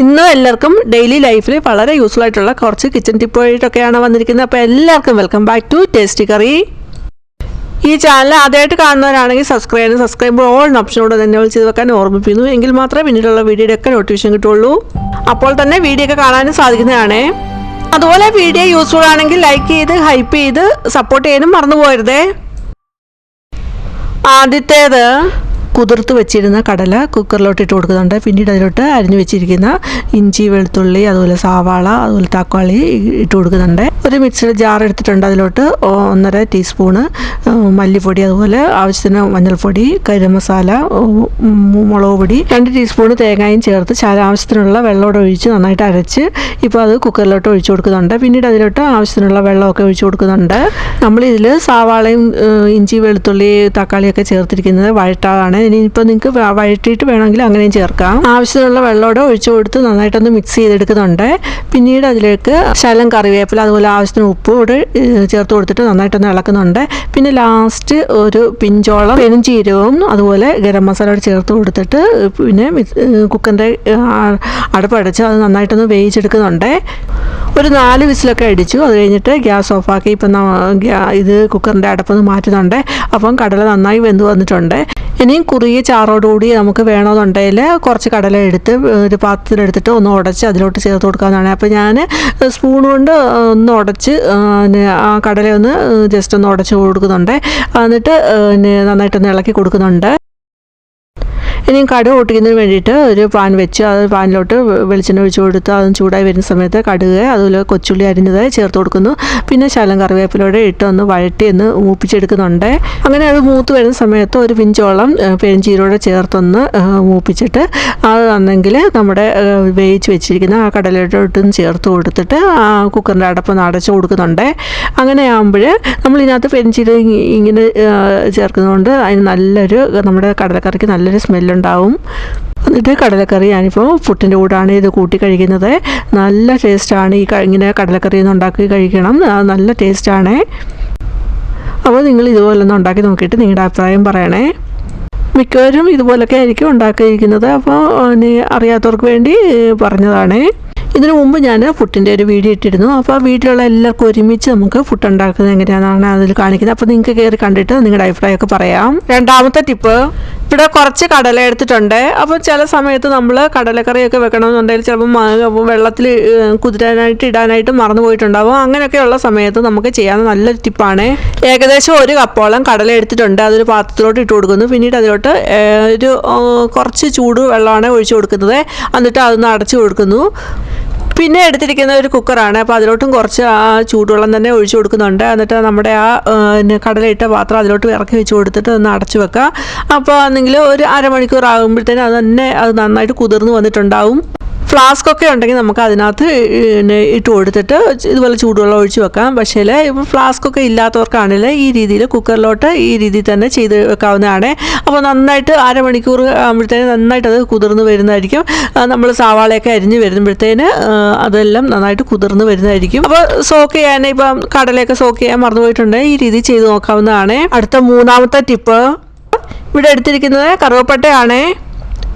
ഇന്ന് എല്ലാവർക്കും ഡെയിലി ലൈഫിൽ വളരെ യൂസ്ഫുൾ ആയിട്ടുള്ള കുറച്ച് കിച്ചൺ ടിപ്പായിട്ടൊക്കെയാണ് വന്നിരിക്കുന്നത്. അപ്പോൾ എല്ലാവർക്കും welcome back to tasty curry. ഈ ചാനൽ ആദ്യമായിട്ട് കാണുന്നവരാണെങ്കിൽ സബ്സ്ക്രൈബ് ഓൾ ഓപ്ഷനോട് തന്നെ ചെയ്ത് വെക്കാൻ ഓർമ്മിപ്പിക്കുന്നു. എങ്കിൽ മാത്രമേ പിന്നീടുള്ള വീഡിയോയുടെ ഒക്കെ നോട്ടിഫിക്കേഷൻ കിട്ടുള്ളൂ. അപ്പോൾ തന്നെ വീഡിയോ ഒക്കെ കാണാനും സാധിക്കുന്നതാണ്. അതുപോലെ വീഡിയോ യൂസ്ഫുൾ ആണെങ്കിൽ ലൈക്ക് ചെയ്ത് ഹൈപ്പ് ചെയ്ത് സപ്പോർട്ട് ചെയ്യാനും മറന്നു പോകരുതേ. ആദ്യത്തേത് കുതിർത്ത് വെച്ചിരുന്ന കടല കുക്കറിലോട്ട് ഇട്ട് കൊടുക്കുന്നുണ്ട്. പിന്നീട് അതിലോട്ട് അരിഞ്ഞു വെച്ചിരിക്കുന്ന ഇഞ്ചി, വെളുത്തുള്ളി, അതുപോലെ സവാള, അതുപോലെ തക്കാളി ഇട്ട് കൊടുക്കുന്നുണ്ട്. ഒരു മിക്സിയുടെ ജാർ എടുത്തിട്ടുണ്ട്. അതിലോട്ട് 1.5 ടീസ്പൂണ് മല്ലിപ്പൊടി, അതുപോലെ ആവശ്യത്തിന് മഞ്ഞൾപ്പൊടി, ഗരം മസാല, മുളക് പൊടി, 2 ടീസ്പൂണ് തേങ്ങയും ചേർത്ത് ആവശ്യത്തിനുള്ള വെള്ളമോടെ ഒഴിച്ച് നന്നായിട്ട് അരച്ച് ഇപ്പോൾ അത് കുക്കറിലോട്ട് ഒഴിച്ചു കൊടുക്കുന്നുണ്ട്. പിന്നീട് അതിലോട്ട് ആവശ്യത്തിനുള്ള വെള്ളമൊക്കെ ഒഴിച്ചു കൊടുക്കുന്നുണ്ട്. നമ്മളിതിൽ സവാളയും ഇഞ്ചി, വെളുത്തുള്ളി, തക്കാളിയൊക്കെ ചേർത്തിരിക്കുന്നത് വഴറ്റാതാണ്. ഇനിയിപ്പോൾ നിങ്ങൾക്ക് വഴറ്റിയിട്ട് വേണമെങ്കിൽ അങ്ങനെയും ചേർക്കാം. ആവശ്യത്തിനുള്ള വെള്ളമോടെ ഒഴിച്ചു കൊടുത്ത് നന്നായിട്ടൊന്ന് മിക്സ് ചെയ്തെടുക്കുന്നുണ്ട്. പിന്നീട് അതിലേക്ക് ശകലം കറിവേപ്പില, അതുപോലെ ആവശ്യത്തിന് ഉപ്പ് കൂടെ ചേർത്ത് കൊടുത്തിട്ട് നന്നായിട്ടൊന്ന് ഇളക്കുന്നുണ്ട്. പിന്നെ ലാസ്റ്റ് ഒരു പിഞ്ചോളം പെരുംജീരകവും അതുപോലെ ഗരം മസാല ചേർത്ത് കൊടുത്തിട്ട് പിന്നെ കുക്കറിൻ്റെ അടുപ്പടച്ച് അത് നന്നായിട്ടൊന്ന് വേവിച്ചെടുക്കുന്നുണ്ട്. ഒരു 4 വിസിലൊക്കെ അടിച്ചു. അത് കഴിഞ്ഞിട്ട് ഗ്യാസ് ഓഫാക്കി ഇപ്പം ഇത് കുക്കറിൻ്റെ അടപ്പൊന്ന് മാറ്റുന്നുണ്ട്. അപ്പം കടല നന്നായി വെന്ത് വന്നിട്ടുണ്ട്. ഇനിയും കുറുകിയ ചാറോടുകൂടി നമുക്ക് വേണമെന്നുണ്ടെങ്കിൽ കുറച്ച് കടല എടുത്ത് ഒരു പാത്രത്തിലെടുത്തിട്ട് ഒന്ന് ഉടച്ച് അതിലോട്ട് ചേർത്ത് കൊടുക്കാവുന്നതാണ്. അപ്പോൾ ഞാൻ സ്പൂൺ കൊണ്ട് ഒന്ന് ഉടച്ച് ആ കടലയൊന്ന് ജസ്റ്റ് ഒന്ന് ഉടച്ച് കൊടുക്കുന്നുണ്ട്. എന്നിട്ട് നന്നായിട്ടൊന്ന് ഇളക്കി കൊടുക്കുന്നുണ്ട്. ഇനിയും കടുക് പൊട്ടിക്കുന്നതിന് വേണ്ടിയിട്ട് ഒരു പാൻ വെച്ച് അത് പാനിലോട്ട് വെളിച്ചെണ്ണ ഒഴിച്ച് കൊടുത്ത് അതും ചൂടായി വരുന്ന സമയത്ത് കടുക്, അതുപോലെ കൊച്ചുള്ളി അരിഞ്ഞത് ചേർത്ത് കൊടുക്കുന്നു. പിന്നെ ശകലം കറിവേപ്പിലൂടെ ഇട്ട് ഒന്ന് വഴറ്റി ഒന്ന് മൂപ്പിച്ചെടുക്കുന്നുണ്ട്. അങ്ങനെ അത് മൂത്ത് വരുന്ന സമയത്ത് ഒരു പിഞ്ചോളം പെരുംജീരകത്തോടെ ചേർത്തൊന്ന് മൂപ്പിച്ചിട്ട് അത് വന്നെങ്കിൽ നമ്മുടെ വേവിച്ച് വെച്ചിരിക്കുന്ന ആ കടലയിട്ടൊട്ടും ചേർത്ത് കൊടുത്തിട്ട് കുക്കറിൻ്റെ അടപ്പൊന്ന് അടച്ച് കൊടുക്കുന്നുണ്ട്. അങ്ങനെ ആകുമ്പോൾ നമ്മളിതിനകത്ത് പെരുംജീരകം ഇങ്ങനെ ചേർക്കുന്നതുകൊണ്ട് അതിന് നല്ലൊരു നമ്മുടെ കടലക്കറിക്ക് നല്ലൊരു സ്മെല്ലുണ്ടാവും. എന്നിട്ട് കടലക്കറി ഞാനിപ്പോൾ പുട്ടിൻ്റെ കൂടാണ് ഇത് കൂട്ടി കഴിക്കുന്നത്. നല്ല ടേസ്റ്റാണ്. ഇങ്ങനെ കടലക്കറി ഒന്ന് ഉണ്ടാക്കി കഴിക്കണം, നല്ല ടേസ്റ്റാണ്. അപ്പോൾ നിങ്ങൾ ഇതുപോലെ ഒന്ന് ഉണ്ടാക്കി നോക്കിയിട്ട് നിങ്ങളുടെ അഭിപ്രായം പറയണേ. മിക്കവരും ഇതുപോലൊക്കെ ആയിരിക്കും ഉണ്ടാക്കിയിരിക്കുന്നത്. അപ്പോൾ അറിയാത്തവർക്ക് വേണ്ടി പറഞ്ഞതാണ്. ഇതിനു മുമ്പ് ഞാൻ പുട്ടിൻ്റെ ഒരു വീഡിയോ ഇട്ടിരുന്നു. അപ്പോൾ വീട്ടിലുള്ള എല്ലാവർക്കും ഒരുമിച്ച് നമുക്ക് പുട്ട് ഉണ്ടാക്കുന്നത് എങ്ങനെയാണെന്നാണ് അതിൽ കാണിക്കുന്നത്. അപ്പോൾ നിങ്ങൾക്ക് കയറി കണ്ടിട്ട് നിങ്ങളുടെ അഭിപ്രായമൊക്കെ പറയാം. രണ്ടാമത്തെ ടിപ്പ്, ഇവിടെ കുറച്ച് കടല എടുത്തിട്ടുണ്ട്. അപ്പോൾ ചില സമയത്ത് നമ്മൾ കടലക്കറിയൊക്കെ വെക്കണമെന്നുണ്ടെങ്കിൽ ചിലപ്പോൾ വെള്ളത്തിൽ കുതിരാനായിട്ട് ഇടാനായിട്ട് മറന്നു പോയിട്ടുണ്ടാവും. അങ്ങനെയൊക്കെയുള്ള സമയത്ത് നമുക്ക് ചെയ്യാവുന്ന നല്ലൊരു ടിപ്പാണ്. ഏകദേശം 1 കപ്പോളം കടല എടുത്തിട്ടുണ്ട്. അതൊരു പാത്രത്തിലോട്ട് ഇട്ട് കൊടുക്കുന്നു. പിന്നീട് അതിലോട്ട് ഒരു കുറച്ച് ചൂട് വെള്ളമാണ് ഒഴിച്ചു കൊടുക്കുന്നത്. എന്നിട്ട് അതൊന്ന് അടച്ചു കൊടുക്കുന്നു. പിന്നെ എടുത്തിരിക്കുന്ന ഒരു കുക്കറാണ്. അപ്പോൾ അതിലോട്ടും കുറച്ച് ആ ചൂടുവെള്ളം തന്നെ ഒഴിച്ചു കൊടുക്കുന്നുണ്ട്. എന്നിട്ട് നമ്മുടെ ആ കടലയിട്ട പാത്രം അതിലോട്ട് ഇറക്കി വെച്ച് കൊടുത്തിട്ട് ഒന്ന് അടച്ചു വെക്കുക. അപ്പോൾ ആണെങ്കിൽ ഒരു അരമണിക്കൂർ ആകുമ്പോഴത്തേനും അത് നന്നായിട്ട് കുതിർന്ന് വന്നിട്ടുണ്ടാവും. ഫ്ലാസ്കൊക്കെ ഉണ്ടെങ്കിൽ നമുക്ക് അതിനകത്ത് ഇട്ട് കൊടുത്തിട്ട് ഇതുപോലെ ചൂടുവെള്ളം ഒഴിച്ച് വെക്കാം. പക്ഷേ ഇപ്പോൾ ഫ്ലാസ്കൊക്കെ ഇല്ലാത്തവർക്കാണെങ്കിൽ ഈ രീതിയിൽ കുക്കറിലോട്ട് ഈ രീതിയിൽ തന്നെ ചെയ്ത് വെക്കാവുന്നതാണ്. അപ്പോൾ നന്നായിട്ട് അരമണിക്കൂർ ആകുമ്പോഴത്തേനും നന്നായിട്ട് അത് കുതിർന്ന് വരുന്നതായിരിക്കും. നമ്മൾ സവാളയൊക്കെ അരിഞ്ഞ് വരുമ്പോഴത്തേന് അതെല്ലാം നന്നായിട്ട് കുതിർന്ന് വരുന്നതായിരിക്കും. അപ്പോൾ സോക്ക് ചെയ്യാൻ ഇപ്പം കടലയൊക്കെ സോക്ക് ചെയ്യാൻ മറന്നുപോയിട്ടുണ്ട്. ഈ രീതി ചെയ്ത് നോക്കാവുന്നതാണ്. അടുത്ത 3ാമത്തെ ടിപ്പ്, ഇവിടെ എടുത്തിരിക്കുന്നത് കറുവപ്പട്ടയാണ്.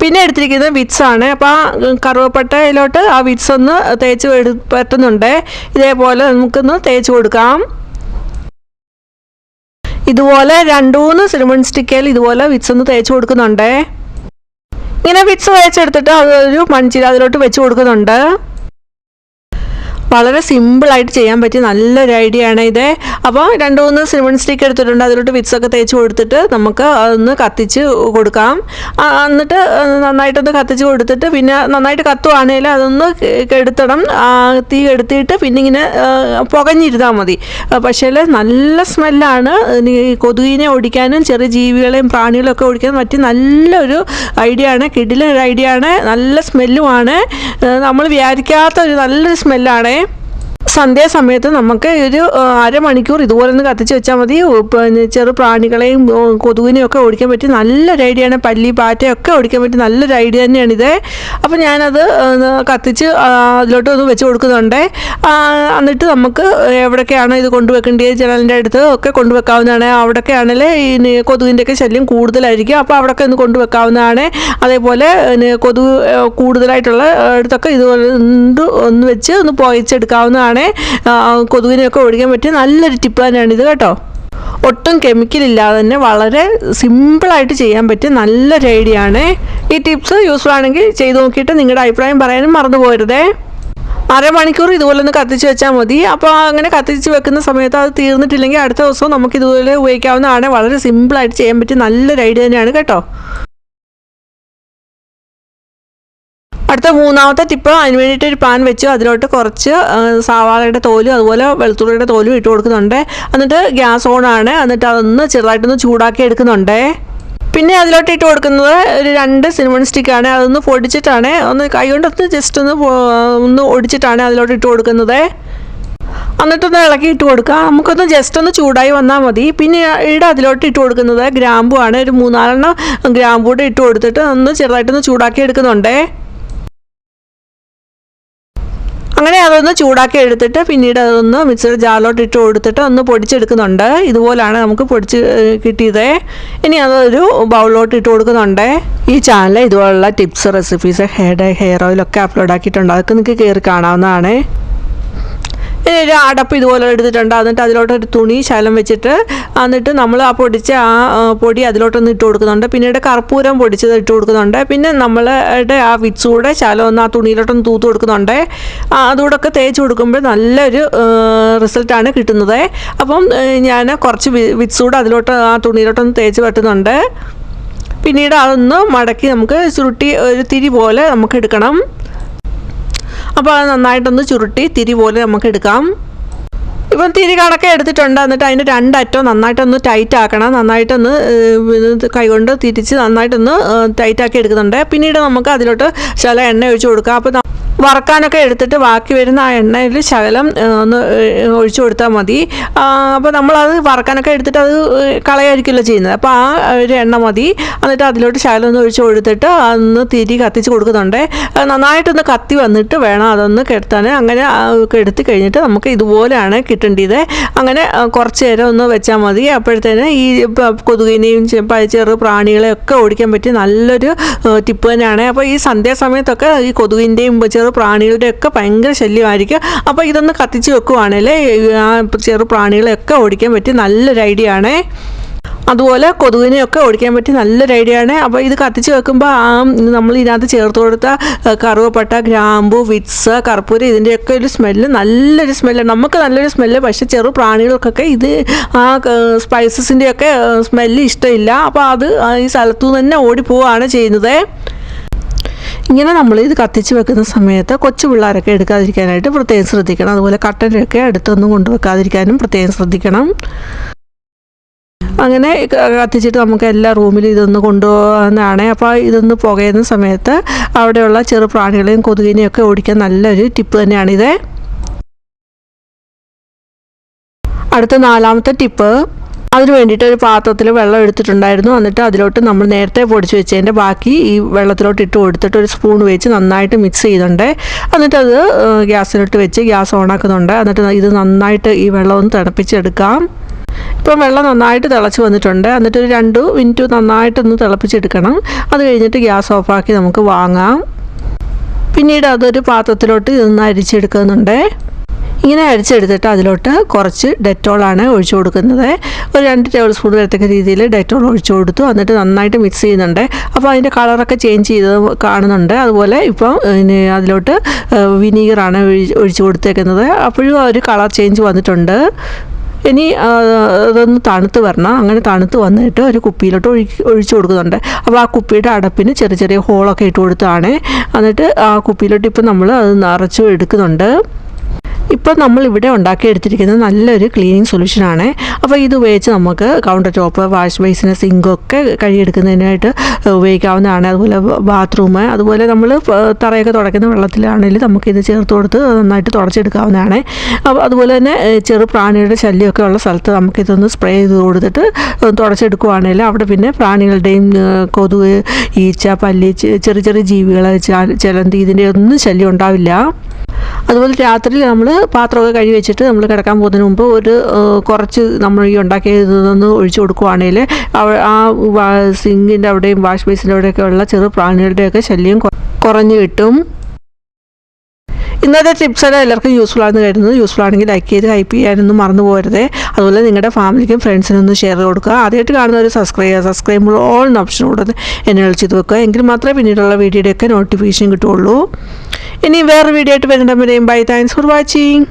പിന്നെ എടുത്തിരിക്കുന്നത് വിറ്റ്സ് ആണ്. അപ്പോൾ ആ കറുവപ്പട്ടയിലോട്ട് ആ വിറ്റ്സ് ഒന്ന് തേച്ച് പറ്റുന്നുണ്ട്. ഇതേപോലെ നമുക്കൊന്ന് തേച്ച് കൊടുക്കാം. ഇതുപോലെ 2-3 സിനമൺ സ്റ്റിക്കയിൽ ഇതുപോലെ വിറ്റ്സ് ഒന്ന് തേച്ച് കൊടുക്കുന്നുണ്ട്. ഇങ്ങനെ വിറ്റ്സ് തേച്ചെടുത്തിട്ട് അതൊരു മൺചിര അതിലോട്ട് വെച്ച് കൊടുക്കുന്നുണ്ട്. വളരെ സിമ്പിളായിട്ട് ചെയ്യാൻ പറ്റിയ നല്ലൊരു ഐഡിയ ആണ് ഇത്. അപ്പോൾ 2-3 സിനമൺ സ്റ്റിക്ക് എടുത്തിട്ടുണ്ട്. അതിലോട്ട് വിക്സൊക്കെ തേച്ച് കൊടുത്തിട്ട് നമുക്ക് അതൊന്ന് കത്തിച്ച് കൊടുക്കാം. എന്നിട്ട് നന്നായിട്ടൊന്ന് കത്തിച്ച് കൊടുത്തിട്ട് പിന്നെ നന്നായിട്ട് കത്തുവാണെങ്കിൽ അതൊന്ന് കെടുത്തണം. തീ കെടുത്തിയിട്ട് പിന്നെ ഇങ്ങനെ പുകഞ്ഞിരുന്നാൽ മതി. പക്ഷേ നല്ല സ്മെല്ലാണ്. കൊതുകിനെ ഓടിക്കാനും ചെറിയ ജീവികളെയും പ്രാണികളെയൊക്കെ ഓടിക്കാനും പറ്റിയ നല്ലൊരു ഐഡിയ ആണ്. കിടിലൊരു ഐഡിയ ആണ്. നല്ല സ്മെല്ലുമാണ്. നമ്മൾ വിചാരിക്കാത്ത ഒരു നല്ലൊരു സ്മെല്ലാണ്. സന്ധ്യാസമയത്ത് നമുക്ക് ഒരു അരമണിക്കൂർ ഇതുപോലെ ഒന്ന് കത്തിച്ച് വെച്ചാൽ മതി. പിന്നെ ചെറു പ്രാണികളെയും കൊതുകിനെയും ഒക്കെ ഓടിക്കാൻ പറ്റി നല്ലൊരു ഐഡിയയാണ്. പല്ലി പാറ്റയൊക്കെ ഓടിക്കാൻ പറ്റി നല്ലൊരു ഐഡിയ തന്നെയാണിത്. അപ്പോൾ ഞാനത് കത്തിച്ച് അതിലോട്ട് ഒന്ന് വെച്ച് കൊടുക്കുന്നുണ്ട്. എന്നിട്ട് നമുക്ക് എവിടെയൊക്കെയാണോ ഇത് കൊണ്ടുവെക്കേണ്ടത് ജനലിൻ്റെ അടുത്ത് ഒക്കെ കൊണ്ടുവെക്കാവുന്നതാണ്. അവിടെയൊക്കെ ആണെങ്കിൽ ഈ കൊതുകിൻ്റെയൊക്കെ ശല്യം കൂടുതലായിരിക്കും. അപ്പോൾ അവിടെയൊക്കെ ഒന്ന് കൊണ്ടുവെക്കാവുന്നതാണ്. അതേപോലെ കൊതുക് കൂടുതലായിട്ടുള്ള അടുത്തൊക്കെ ഇതുപോലെ ഒന്ന് വെച്ച് ഒന്ന് പോയിച്ചെടുക്കാവുന്നതാണ്. കൊതുകിനെയൊക്കെ ഓടിക്കാൻ പറ്റിയ നല്ലൊരു ടിപ്പ് തന്നെയാണിത് കേട്ടോ. ഒട്ടും കെമിക്കലില്ലാതെ തന്നെ വളരെ സിമ്പിളായിട്ട് ചെയ്യാൻ പറ്റിയ നല്ലൊരു ഐഡിയ ആണ്. ഈ ടിപ്സ് യൂസ്ഫുൾ ആണെങ്കിൽ ചെയ്ത് നോക്കിയിട്ട് നിങ്ങളുടെ അഭിപ്രായം പറയാനും മറന്നു പോകരുതേ. അരമണിക്കൂർ ഇതുപോലെ ഒന്ന് കത്തിച്ച് വെച്ചാൽ മതി. അപ്പോൾ അങ്ങനെ കത്തിച്ച് വെക്കുന്ന സമയത്ത് അത് തീർന്നിട്ടില്ലെങ്കിൽ അടുത്ത ദിവസവും നമുക്ക് ഇതുപോലെ ഉപയോഗിക്കാവുന്നതാണ്. വളരെ സിമ്പിളായിട്ട് ചെയ്യാൻ പറ്റിയ നല്ലൊരു ഐഡിയ തന്നെയാണ് കേട്ടോ. അടുത്ത മൂന്നാമത്തെ ടിപ്പ്, അതിന് വേണ്ടിയിട്ട് ഒരു പാൻ വെച്ചു അതിലോട്ട് കുറച്ച് സവാളയുടെ തോലും അതുപോലെ വെളുത്തുള്ളിയുടെ തോലും ഇട്ട് കൊടുക്കുന്നുണ്ട്. എന്നിട്ട് ഗ്യാസ് ഓൺ ആണ്. എന്നിട്ട് അതൊന്ന് ചെറുതായിട്ടൊന്ന് ചൂടാക്കി എടുക്കുന്നുണ്ട്. പിന്നെ അതിലോട്ട് ഇട്ട് കൊടുക്കുന്നത് ഒരു 2 സിനമൺ സ്റ്റിക്കാണ്. അതൊന്ന് പൊടിച്ചിട്ടാണ്, ഒന്ന് കൈ കൊണ്ടൊന്ന് ജസ്റ്റ് ഒന്ന് ഒടിച്ചിട്ടാണ് അതിലോട്ട് ഇട്ട് കൊടുക്കുന്നത്. എന്നിട്ടൊന്ന് ഇളക്കി ഇട്ട് കൊടുക്കുക. നമുക്കൊന്ന് ജസ്റ്റ് ഒന്ന് ചൂടായി വന്നാൽ മതി. പിന്നെ അതിലോട്ട് ഇട്ട് കൊടുക്കുന്നത് ഗ്രാമ്പു ആണ്. ഒരു 3-4 ഗ്രാമ്പു കൂടെ ഇട്ട് കൊടുത്തിട്ട് ഒന്ന് ചെറുതായിട്ടൊന്ന് ചൂടാക്കി എടുക്കുന്നുണ്ട്. അങ്ങനെ അതൊന്ന് ചൂടാക്കി എടുത്തിട്ട് പിന്നീട് അതൊന്ന് മിക്സിയുടെ ജാറിലോട്ട് ഇട്ട് കൊടുത്തിട്ട് ഒന്ന് പൊടിച്ചെടുക്കുന്നുണ്ട്. ഇതുപോലാണ് നമുക്ക് പൊടിച്ച് കിട്ടിയത്. ഇനി അതൊരു ബൗളിലോട്ട് ഇട്ട് കൊടുക്കുന്നുണ്ട്. ഈ ചാനൽ ഇതുപോലുള്ള ടിപ്സ്, റെസിപ്പീസ്, ഹെയർ ഓയിലൊക്കെ അപ്ലോഡ് ആക്കിയിട്ടുണ്ട്. അതൊക്കെ നിങ്ങൾക്ക് കയറി കാണാവുന്നതാണ്. ഇനി ഒരു അടപ്പ് ഇതുപോലെ എടുത്തിട്ടുണ്ട്. എന്നിട്ട് അതിലോട്ട് ഒരു തുണി ശകലം വെച്ചിട്ട് എന്നിട്ട് നമ്മൾ ആ പൊടിച്ച പൊടി അതിലോട്ടൊന്ന് ഇട്ട് കൊടുക്കുന്നുണ്ട്. പിന്നീട് കർപ്പൂരം പൊടിച്ചത് ഇട്ട് കൊടുക്കുന്നുണ്ട്. പിന്നെ നമ്മളുടെ ആ വിക്സ് കൂടെ ശകലം ഒന്ന് ആ തുണിയിലോട്ടൊന്ന് തൂത്ത് കൊടുക്കുന്നുണ്ട്. അതുകൂടെ ഒക്കെ തേച്ച് കൊടുക്കുമ്പോൾ നല്ലൊരു റിസൾട്ടാണ് കിട്ടുന്നത്. അപ്പം ഞാൻ കുറച്ച് വിക്സ് കൂടെ അതിലോട്ട് ആ തുണിയിലോട്ടൊന്ന് തേച്ച് വെട്ടുന്നുണ്ട്. പിന്നീട് അതൊന്ന് മടക്കി നമുക്ക് ചുരുട്ടി ഒരു തിരി പോലെ നമുക്ക് എടുക്കണം. അപ്പോൾ അത് നന്നായിട്ടൊന്ന് ചുരുട്ടി തിരി പോലെ നമുക്ക് എടുക്കാം. ഇപ്പം തിരി കണക്കെ എടുത്തിട്ടുണ്ട്. എന്നിട്ട് അതിൻ്റെ 2 അറ്റവും നന്നായിട്ടൊന്ന് ടൈറ്റ് ആക്കണം. നന്നായിട്ടൊന്ന് കൈകൊണ്ട് തിരിച്ച് നന്നായിട്ടൊന്ന് ടൈറ്റാക്കി എടുക്കുന്നുണ്ട്. പിന്നീട് നമുക്ക് അതിലോട്ട് ശകലം എണ്ണ ഒഴിച്ച് കൊടുക്കാം. അപ്പോൾ വറക്കാനൊക്കെ എടുത്തിട്ട് ബാക്കി വരുന്ന ആ എണ്ണയിൽ ശകലം ഒന്ന് ഒഴിച്ചു കൊടുത്താൽ മതി. അപ്പോൾ നമ്മളത് വറക്കാനൊക്കെ എടുത്തിട്ട് അത് കളയായിരിക്കുമല്ലോ ചെയ്യുന്നത്. അപ്പോൾ ആ ഒരു എണ്ണ മതി. എന്നിട്ട് അതിലോട്ട് ശകലം ഒന്ന് ഒഴിച്ച് കൊടുത്തിട്ട് അതൊന്ന് തിരി കത്തിച്ച് കൊടുക്കുന്നുണ്ട്. നന്നായിട്ടൊന്ന് കത്തി വന്നിട്ട് വേണം അതൊന്ന് കെടുത്താൻ. അങ്ങനെ കെടുത്തി കഴിഞ്ഞിട്ട് നമുക്ക് ഇതുപോലെയാണ് കിട്ടേണ്ടത്. അങ്ങനെ കുറച്ച് നേരം ഒന്ന് വെച്ചാൽ മതി. അപ്പോഴത്തേന് ഈ കൊതുകിനെയും ചെറു പ്രാണികളെയൊക്കെ ഓടിക്കാൻ പറ്റിയ നല്ലൊരു ടിപ്പ് തന്നെയാണ്. അപ്പോൾ ഈ സന്ധ്യാസമയത്തൊക്കെ ഈ കൊതുകിൻ്റെയും ചെറു പ്രാണികളുടെയൊക്കെ ഭയങ്കര ശല്യമായിരിക്കും. അപ്പോൾ ഇതൊന്ന് കത്തിച്ച് വെക്കുവാണെങ്കിൽ ആ ചെറു പ്രാണികളെയൊക്കെ ഓടിക്കാൻ പറ്റിയ നല്ലൊരു ഐഡിയ ആണ്. അതുപോലെ കൊതുകിനെയൊക്കെ ഓടിക്കാൻ പറ്റിയ നല്ലൊരു ഐഡിയ ആണ്. അപ്പോൾ ഇത് കത്തിച്ച് വെക്കുമ്പോൾ നമ്മൾ ഇതിനകത്ത് ചേർത്ത് കൊടുത്ത കറുവപ്പട്ട, ഗ്രാമ്പു, വിക്സ്, കർപ്പൂരം ഇതിൻ്റെയൊക്കെ ഒരു സ്മെല്ല് നല്ലൊരു സ്മെല്ലാണ്. നമുക്ക് നല്ലൊരു സ്മെല്ല്. പക്ഷേ ചെറു പ്രാണികൾക്കൊക്കെ ഇത് ആ സ്പൈസസിൻ്റെയൊക്കെ സ്മെല്ല് ഇഷ്ടമില്ല. അപ്പോൾ അത് ഈ സ്ഥലത്തു നിന്ന് തന്നെ ഓടിപ്പോവുകയാണ് ചെയ്യുന്നത്. ഇങ്ങനെ നമ്മൾ ഇത് കത്തിച്ച് വെക്കുന്ന സമയത്ത് കൊച്ചു പിള്ളേരൊക്കെ എടുക്കാതിരിക്കാനായിട്ട് പ്രത്യേകം ശ്രദ്ധിക്കണം. അതുപോലെ കട്ടനൊക്കെ അടുത്തൊന്നും കൊണ്ടുവെക്കാതിരിക്കാനും പ്രത്യേകം ശ്രദ്ധിക്കണം. അങ്ങനെ കത്തിച്ചിട്ട് നമുക്ക് എല്ലാ റൂമിലും ഇതൊന്ന് കൊണ്ടുപോകാവുന്നതാണ്. അപ്പോൾ ഇതൊന്ന് പുകയുന്ന സമയത്ത് അവിടെയുള്ള ചെറു പ്രാണികളെയും കൊതുകിനെയൊക്കെ ഓടിക്കാൻ നല്ലൊരു ടിപ്പ് തന്നെയാണിത്. അടുത്ത 4ാമത്തെ ടിപ്പ്, അതിന് വേണ്ടിയിട്ട് ഒരു പാത്രത്തിൽ വെള്ളം എടുത്തിട്ടുണ്ടായിരുന്നു. എന്നിട്ട് അതിലോട്ട് നമ്മൾ നേരത്തെ പൊടിച്ച് വെച്ചതിൻ്റെ ബാക്കി ഈ വെള്ളത്തിലോട്ട് ഇട്ട് കൊടുത്തിട്ട് ഒരു സ്പൂൺ വെച്ച് നന്നായിട്ട് മിക്സ് ചെയ്യുന്നുണ്ട്. എന്നിട്ട് അത് ഗ്യാസിലോട്ട് വെച്ച് ഗ്യാസ് ഓണാക്കുന്നുണ്ട്. എന്നിട്ട് ഇത് നന്നായിട്ട് ഈ വെള്ളം ഒന്ന് തിളപ്പിച്ചെടുക്കാം. ഇപ്പം വെള്ളം നന്നായിട്ട് തിളച്ച് വന്നിട്ടുണ്ട്. എന്നിട്ട് ഒരു 2 മിനിറ്റ് നന്നായിട്ടൊന്ന് തിളപ്പിച്ചെടുക്കണം. അത് കഴിഞ്ഞിട്ട് ഗ്യാസ് ഓഫാക്കി നമുക്ക് വാങ്ങാം. പിന്നീട് അതൊരു പാത്രത്തിലോട്ട് ഇതൊന്ന് അരിച്ചെടുക്കുന്നുണ്ട്. ഇങ്ങനെ അരിച്ചെടുത്തിട്ട് അതിലോട്ട് കുറച്ച് ഡെറ്റോളാണ് ഒഴിച്ചു കൊടുക്കുന്നത്. ഒരു 2 ടേബിൾ സ്പൂൺ വരത്തക്ക രീതിയിൽ ഡെറ്റോൾ ഒഴിച്ചു കൊടുത്തു. എന്നിട്ട് നന്നായിട്ട് മിക്സ് ചെയ്യുന്നുണ്ട്. അപ്പോൾ അതിൻ്റെ കളറൊക്കെ ചേഞ്ച് ചെയ്ത് കാണുന്നുണ്ട്. അതുപോലെ ഇപ്പം അതിലോട്ട് വിനീഗറാണ് ഒഴിച്ചു കൊടുത്തേക്കുന്നത്. അപ്പോഴും ഒരു കളർ ചേഞ്ച് വന്നിട്ടുണ്ട്. ഇനി അതൊന്ന് തണുത്ത് വരണം. അങ്ങനെ തണുത്ത് വന്നിട്ട് ഒരു കുപ്പിയിലോട്ട് ഒഴിച്ചു കൊടുക്കുന്നുണ്ട്. അപ്പോൾ ആ കുപ്പിയുടെ അടപ്പിന് ചെറിയ ചെറിയ ഹോളൊക്കെ ഇട്ട് കൊടുത്താണ്. എന്നിട്ട് ആ കുപ്പിയിലോട്ട് ഇപ്പം നമ്മൾ അത് നിറച്ചു എടുക്കുന്നുണ്ട്. ഇപ്പോൾ നമ്മളിവിടെ ഉണ്ടാക്കിയെടുത്തിരിക്കുന്നത് നല്ലൊരു ക്ലീനിങ് സൊല്യൂഷനാണ്. അപ്പോൾ ഇത് ഉപയോഗിച്ച് നമുക്ക് കൗണ്ടർ ടോപ്പ്, വാഷ് ബേസിന്, സിങ്കൊക്കെ കഴുകിയെടുക്കുന്നതിനായിട്ട് ഉപയോഗിക്കാവുന്നതാണ്. അതുപോലെ ബാത്റൂം, അതുപോലെ നമ്മൾ തറയൊക്കെ തുടയ്ക്കുന്ന വെള്ളത്തിലാണെങ്കിലും നമുക്കിത് ചേർത്ത് കൊടുത്ത് നന്നായിട്ട് തുടച്ചെടുക്കാവുന്നതാണ്. അതുപോലെ തന്നെ ചെറു പ്രാണികളുടെ ശല്യമൊക്കെ ഉള്ള സ്ഥലത്ത് നമുക്കിതൊന്ന് സ്പ്രേ ചെയ്ത് കൊടുത്തിട്ട് തുടച്ചെടുക്കുകയാണെങ്കിൽ അവിടെ പിന്നെ പ്രാണികളുടെയും കൊതുക്, ഈച്ച, പല്ലി, ചെറിയ ചെറിയ ജീവികൾ, ചിലന്തി ഇതിൻ്റെ ഒന്നും ശല്യം ഉണ്ടാവില്ല. അതുപോലെ രാത്രിയിൽ നമ്മൾ പാത്രമൊക്കെ കഴുകി വെച്ചിട്ട് നമ്മൾ കിടക്കാൻ പോകുന്നതിന് മുമ്പ് കുറച്ച് നമ്മൾ ഈ ഉണ്ടാക്കിയതൊന്ന് ഒഴിച്ചു കൊടുക്കുകയാണെങ്കിൽ ആ സിങ്കിൻ്റെ അവിടെയും വാഷ് ബേസിൻ്റെ അവിടെയൊക്കെ ഉള്ള ചെറു പ്രാണികളുടെയൊക്കെ ശല്യം കുറഞ്ഞു കിട്ടും. ഇന്നത്തെ ടിപ്സെല്ലാം എല്ലാവർക്കും യൂസ്ഫുൾ ആണെന്ന് കരുതുന്നു. യൂസ്ഫുൾ ആണെങ്കിൽ ലൈക്ക് ചെയ്ത് ഹൈപ്പ് ചെയ്യാനൊന്നും മറന്നു പോകരുത്. അതുപോലെ നിങ്ങളുടെ ഫാമിലിക്കും ഫ്രണ്ട്സിനൊന്നും ഷെയർ കൊടുക്കുക. ആദ്യമായിട്ട് കാണുന്നവർ സബ്സ്ക്രൈബ് ഓൾ എന്ന ഓപ്ഷൻ കൊടുത്ത് എന്നെ വിളിച്ചത് വെക്കുക. എങ്കിൽ മാത്രമേ പിന്നീടുള്ള വീഡിയോയുടെയൊക്കെ നോട്ടിഫിക്കേഷൻ കിട്ടുകയുള്ളൂ. ഇനി വേറെ വീഡിയോ ആയിട്ട് വരുന്നവരെയും ബൈ. Thanks for watching.